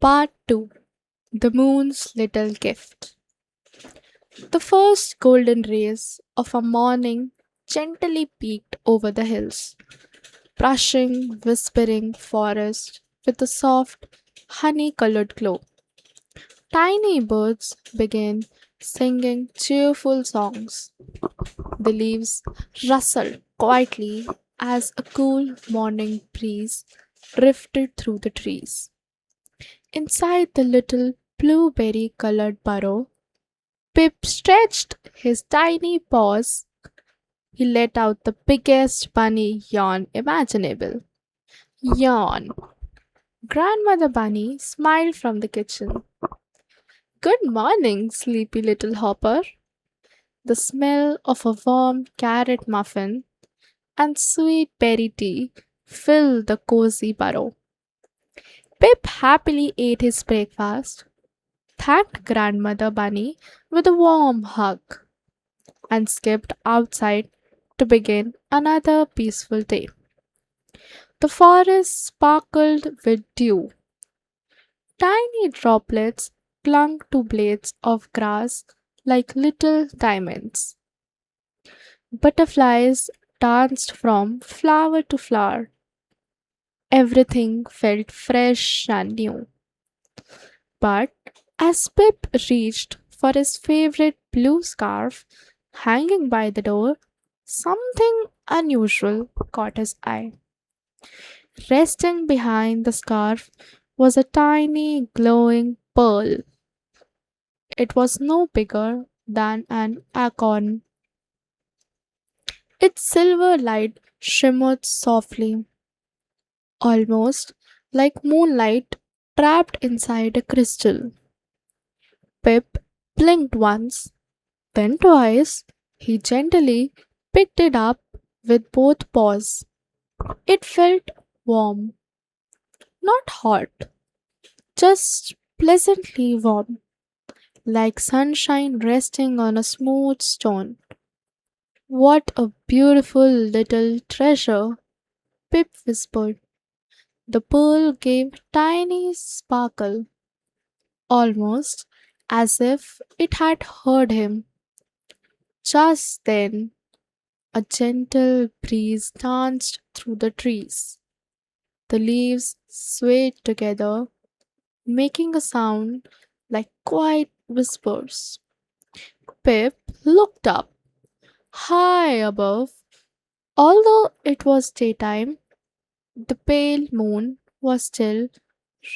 Part 2. The Moon's Little Gift. The first golden rays of a morning gently peeked over the hills, brushing, whispering forest with a soft, honey colored glow. Tiny birds began singing cheerful songs. The leaves rustled quietly as a cool morning breeze drifted through the trees. Inside the little blueberry colored burrow, Pip stretched his tiny paws. He let out the biggest bunny yawn imaginable. Yawn. Grandmother Bunny smiled from the kitchen. Good morning, sleepy little hopper. The smell of a warm carrot muffin and sweet berry tea filled the cozy burrow. Pip happily ate his breakfast, thanked Grandmother Bunny with a warm hug, and skipped outside to begin another peaceful day. The forest sparkled with dew. Tiny droplets clung to blades of grass like little diamonds. Butterflies danced from flower to flower. Everything felt fresh and new. But as Pip reached for his favorite blue scarf hanging by the door, something unusual caught his eye. Resting behind the scarf was a tiny glowing pearl. It was no bigger than an acorn. Its silver light shimmered softly, almost like moonlight trapped inside a crystal. Pip blinked once, then twice. He gently picked it up with both paws. It felt warm, not hot, just pleasantly warm, like sunshine resting on a smooth stone. What a beautiful little treasure, Pip whispered. The pearl gave tiny sparkle, almost as if it had heard him. Just then, a gentle breeze danced through the trees. The leaves swayed together, making a sound like quiet whispers. Pip looked up. High above, although it was daytime, the pale moon was still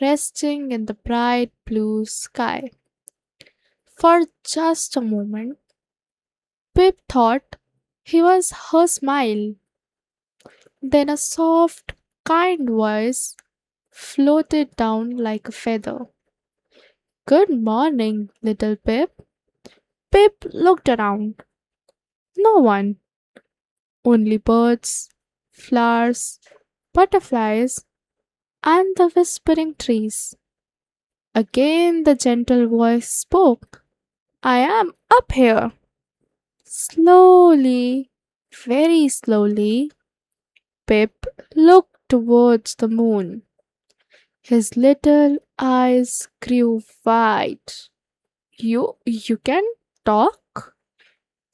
resting in the bright blue sky. For just a moment, Pip thought he was her smile. Then a soft, kind voice floated down like a feather. Good morning, little Pip. Pip looked around. No one, only birds, flowers, butterflies, and the whispering trees. Again the gentle voice spoke. I am up here. Slowly, very slowly, Pip looked towards the moon. His little eyes grew wide. You can talk?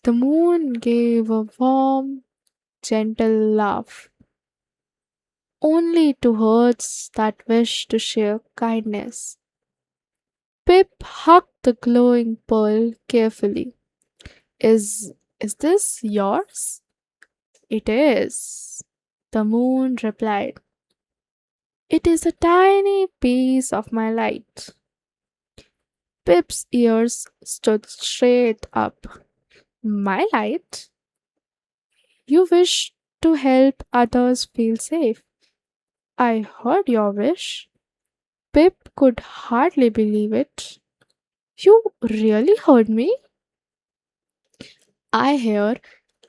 The moon gave a warm, gentle laugh. Only to hearts that wish to share kindness. Pip hugged the glowing pearl carefully. Is this yours? It is. The moon replied. It is a tiny piece of my light. Pip's ears stood straight up. My light? You wish to help others feel safe. I heard your wish. Pip could hardly believe it. You really heard me? I hear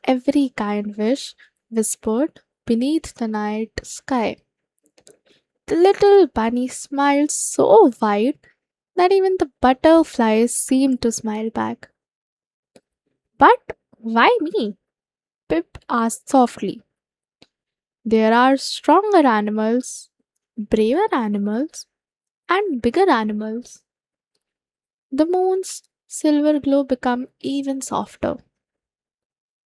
every kind wish whispered beneath the night sky. The little bunny smiled so wide that even the butterflies seemed to smile back. But why me? Pip asked softly. There are stronger animals, braver animals, and bigger animals. The moon's silver glow became even softer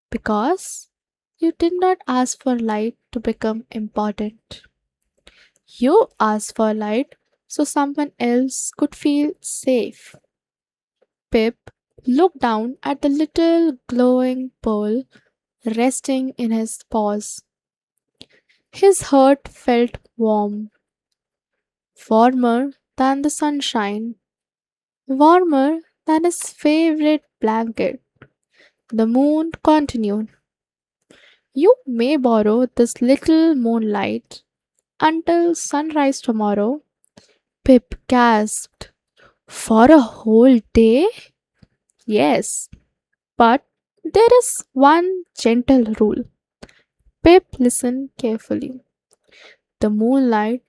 because you did not ask for light to become important. You asked for light so someone else could feel safe. Pip looked down at the little glowing pearl resting in his paws. His heart felt warm, warmer than the sunshine, warmer than his favorite blanket. The moon continued. You may borrow this little moonlight until sunrise tomorrow. Pip gasped. For a whole day? Yes, but there is one gentle rule. Pip listened carefully. The moonlight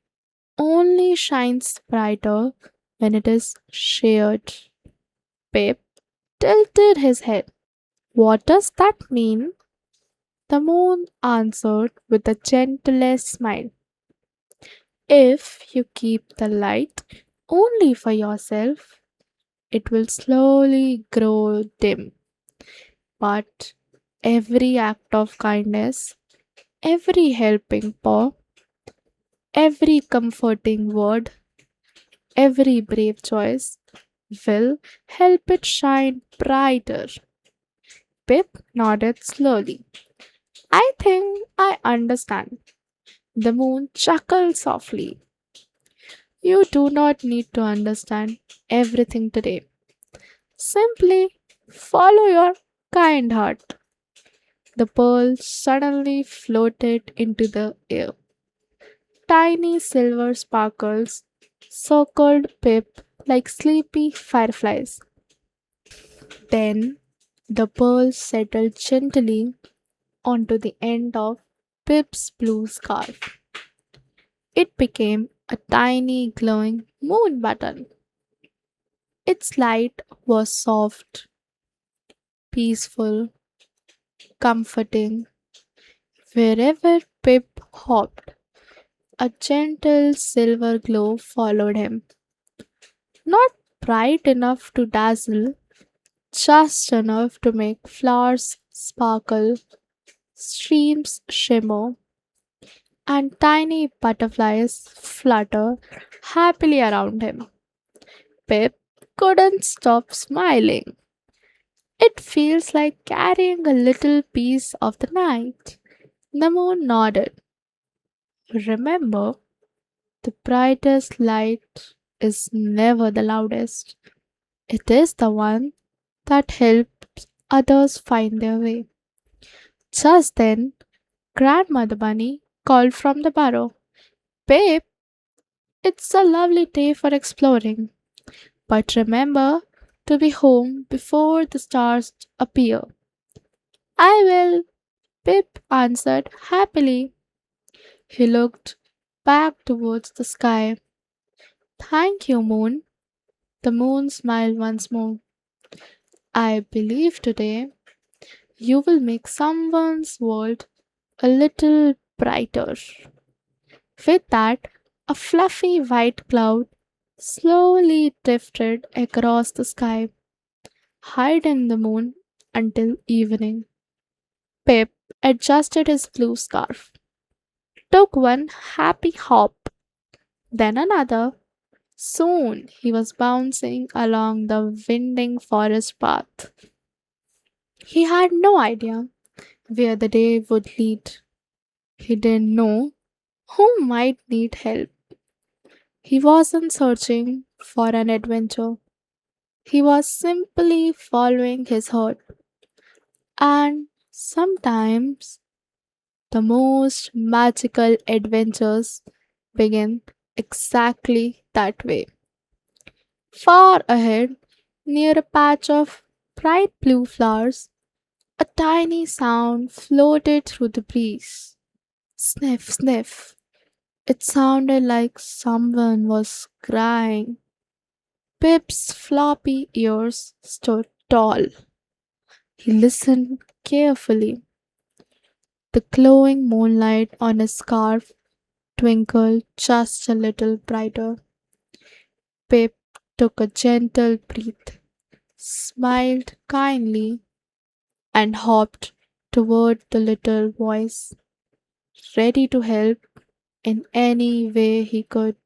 only shines brighter when it is shared. Pip tilted his head. What does that mean? The moon answered with the gentlest smile. If you keep the light only for yourself, it will slowly grow dim. But every act of kindness, every helping paw, every comforting word, every brave choice will help it shine brighter. Pip nodded slowly. I think I understand. The moon chuckled softly. You do not need to understand everything today. Simply follow your kind heart. The pearl suddenly floated into the air. Tiny silver sparkles circled Pip like sleepy fireflies. Then the pearl settled gently onto the end of Pip's blue scarf. It became a tiny glowing moon button. Its light was soft, peaceful, comforting. Wherever Pip hopped, a gentle silver glow followed him. Not bright enough to dazzle, just enough to make flowers sparkle, streams shimmer, and tiny butterflies flutter happily around him. Pip couldn't stop smiling. It feels like carrying a little piece of the night. The moon nodded. Remember, the brightest light is never the loudest. It is the one that helps others find their way. Just then, Grandmother Bunny called from the burrow. Babe, it's a lovely day for exploring, but remember to be home before the stars appear. I will, Pip answered happily. He looked back towards the sky. Thank you, Moon. The moon smiled once more. I believe today you will make someone's world a little brighter. With that, a fluffy white cloud slowly drifted across the sky, hiding the moon until evening. Pip adjusted his blue scarf, took one happy hop, then another. Soon he was bouncing along the winding forest path. He had no idea where the day would lead. He didn't know who might need help. He wasn't searching for an adventure. He was simply following his heart. And sometimes the most magical adventures begin exactly that way. Far ahead, near a patch of bright blue flowers, a tiny sound floated through the breeze. Sniff, sniff. It sounded like someone was crying. Pip's floppy ears stood tall. He listened carefully. The glowing moonlight on his scarf twinkled just a little brighter. Pip took a gentle breath, smiled kindly, and hopped toward the little voice, ready to help in any way he could.